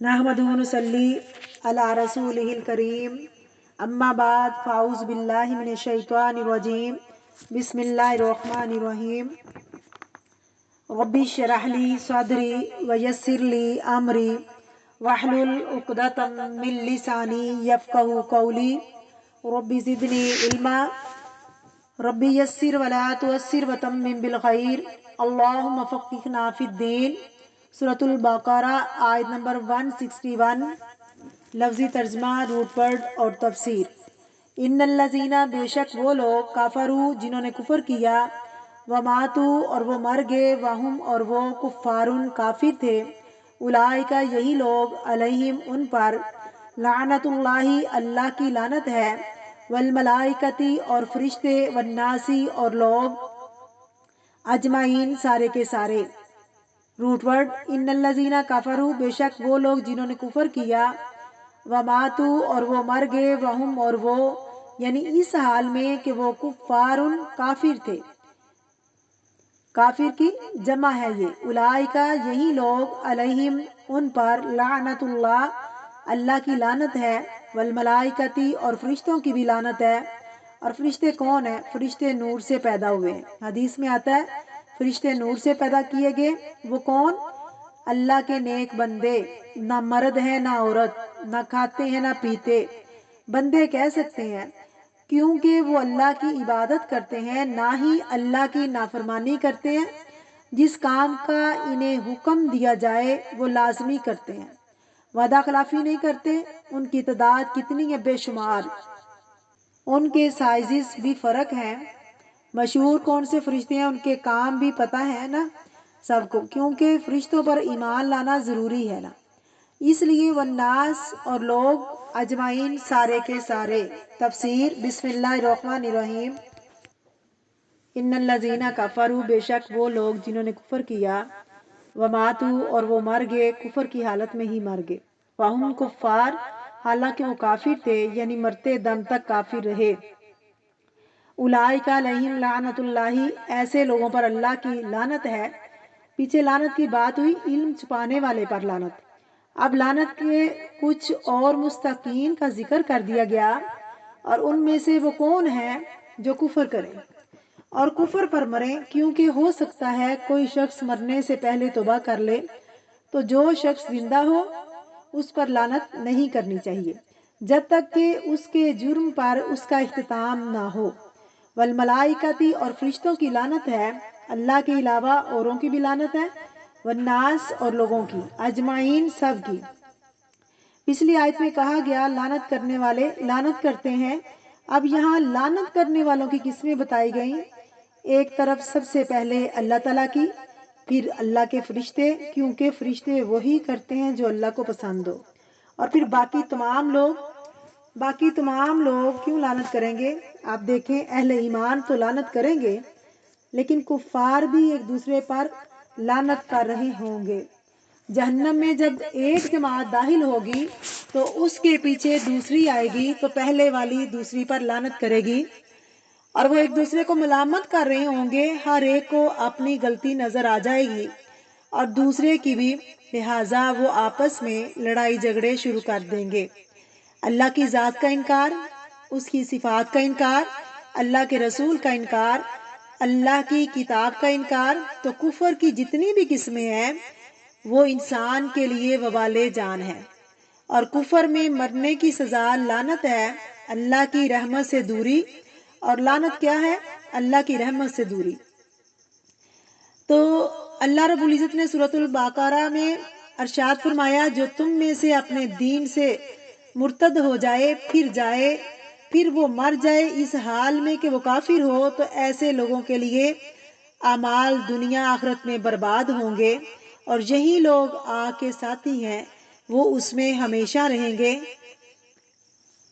नहमदुहु व नुसल्ली अला रसूलिहिल करीम अम्मा बाद फ़ाऊज़ बिल्लाहि मिनश शैतानिर रजीम बिस्मिल्लाहिर रहमानिर रहीम रब्बि इश्रह ली सदरी व यस्सिर ली अमरी वहलुल उक़दतम मिन लिसानी यफ़क़हू क़ौली रब्बि ज़िदनी इल्मा रब्बि यस्सिर वला तुअस्सिर वतम्मिम बिल खैर अल्लाहुम्मा फ़क़्हिना फ़िद्दीन। सूरतुल बक़रा आयत नंबर 161। लफ्ज़ी तर्जमा, रूट वर्ड और तफसीर। इन्नल्लज़ीना बेशक वो लोग काफरू जिन्होंने कुफर किया, वमातू और वो मर गए, वहुम और वो कुफ़ारुन काफिर थे, उलाइका यही लोग, अलैहिम उन पर, लानतुल्लाही अल्लाह की लानत है, वल मलाइकती और फरिश्ते, वन्नासी और लोग, अजमाइन सारे के सारे। रूट वर्ड इन्नल्लज़ीना काफरू बेशक वो लोग जिन्होंने कुफर किया, वमातू और वो मर गए, वहुम और वो यानी इस हाल में कि वो कुफ़ारुन काफिर थे। काफिर की जमा है ये। उलाइका यही लोग, अलैहिम उन पर, लानतुल्लाह अल्लाह की लानत है, वल मलाइकती और फरिश्तों की भी लानत है। और फरिश्ते कौन है? फरिश्ते नूर से पैदा हुए हैं। हदीस में आता है फरिश्ते नूर से पैदा किए गए। वो कौन? अल्लाह के नेक बंदे। ना मर्द है ना औरत, ना खाते हैं ना पीते। बंदे कह सकते हैं क्योंकि वो अल्लाह की इबादत करते हैं, ना ही अल्लाह की नाफरमानी करते हैं। जिस काम का इन्हें हुक्म दिया जाए वो लाजमी करते हैं, वादा खिलाफी नहीं करते। उनकी तादाद कितनी है? बेशुमार। उनके साइज़ भी फ़र्क हैं। मशहूर कौन से फरिश्ते हैं उनके काम भी पता है ना सबको, क्योंकि फरिश्तों पर ईमान लाना ज़रूरी है ना, इसलिए वन्नास और लोग, अजमाइन सारे के सारे। तफसीर बिस्मिल्लाहिर्रहमानिर्रहीम। इन्नल्लज़ीना कफ़रू बेशक वो लोग जिन्होंने कुफर किया, वमातू और वो मर गए, कुफर की हालत में ही मर गए, वहुम कुफ़ार हालांकि वो काफिर थे, यानी मरते दम तक काफिर रहे। उलाइका अलैहिम लानतुल्लाही ऐसे लोगों पर अल्लाह की लानत है। पीछे लानत की बात हुई, इल्म छुपाने वाले पर लानत। अब लानत के कुछ और मुस्तकीन का जिक्र कर दिया गया, और उनमें से वो कौन है जो कुफर करें और कुफर पर मरे, क्योंकि हो सकता है कोई शख्स मरने से पहले तौबा कर ले, तो जो शख्स जिंदा हो उस पर लानत नहीं करनी चाहिए जब तक कि उसके जुर्म पर उसका इख्तिताम ना हो। वल मलाइकती और फरिश्तों की लानत है, अल्लाह के अलावा औरों की भी लानत है, वन्नास और लोगों की, अजमाइन सब की। पिछली आयत में कहा गया लानत करने वाले लानत करते हैं। अब यहाँ लानत करने वालों की किस्में बताई गई। एक तरफ सबसे पहले अल्लाह ताला की, फिर अल्लाह के फरिश्ते, क्योंकि फरिश्ते वही करते हैं जो अल्लाह को पसंद हो, और फिर बाकी तमाम लोग क्यों लानत करेंगे? आप देखें, अहले ईमान तो लानत करेंगे, लेकिन कुफार भी एक दूसरे पर लानत कर रहे होंगे। जहन्नम में जब एक जमात दाखिल होगी तो उसके पीछे दूसरी आएगी, तो पहले वाली दूसरी पर लानत करेगी, और वो एक दूसरे को मलामत कर रहे होंगे। हर एक को अपनी गलती नजर आ जाएगी और दूसरे की भी, लिहाजा वो आपस में लड़ाई झगड़े शुरू कर देंगे। अल्लाह की ज़ात का इनकार, उसकी सिफात का इनकार, अल्लाह के रसूल का इनकार, अल्लाह की किताब का इनकार, तो कुफर की जितनी भी किस्में हैं वो इंसान के लिए वबाले जान है, और कुफर में मरने की सजा लानत है, अल्लाह की रहमत से दूरी। और लानत क्या है? अल्लाह की रहमत से दूरी। तो अल्लाह रब्बुल इज़्ज़त ने सूरतुल बक़रा में अरशाद फरमाया, जो तुम में से अपने दीन से मुर्तद हो जाए, फिर वो मर जाए इस हाल में कि वो काफिर हो, तो ऐसे लोगों के लिए अमाल दुनिया आखिरत में बर्बाद होंगे, और यही लोग आग के साथी हैं, वो उसमें हमेशा रहेंगे।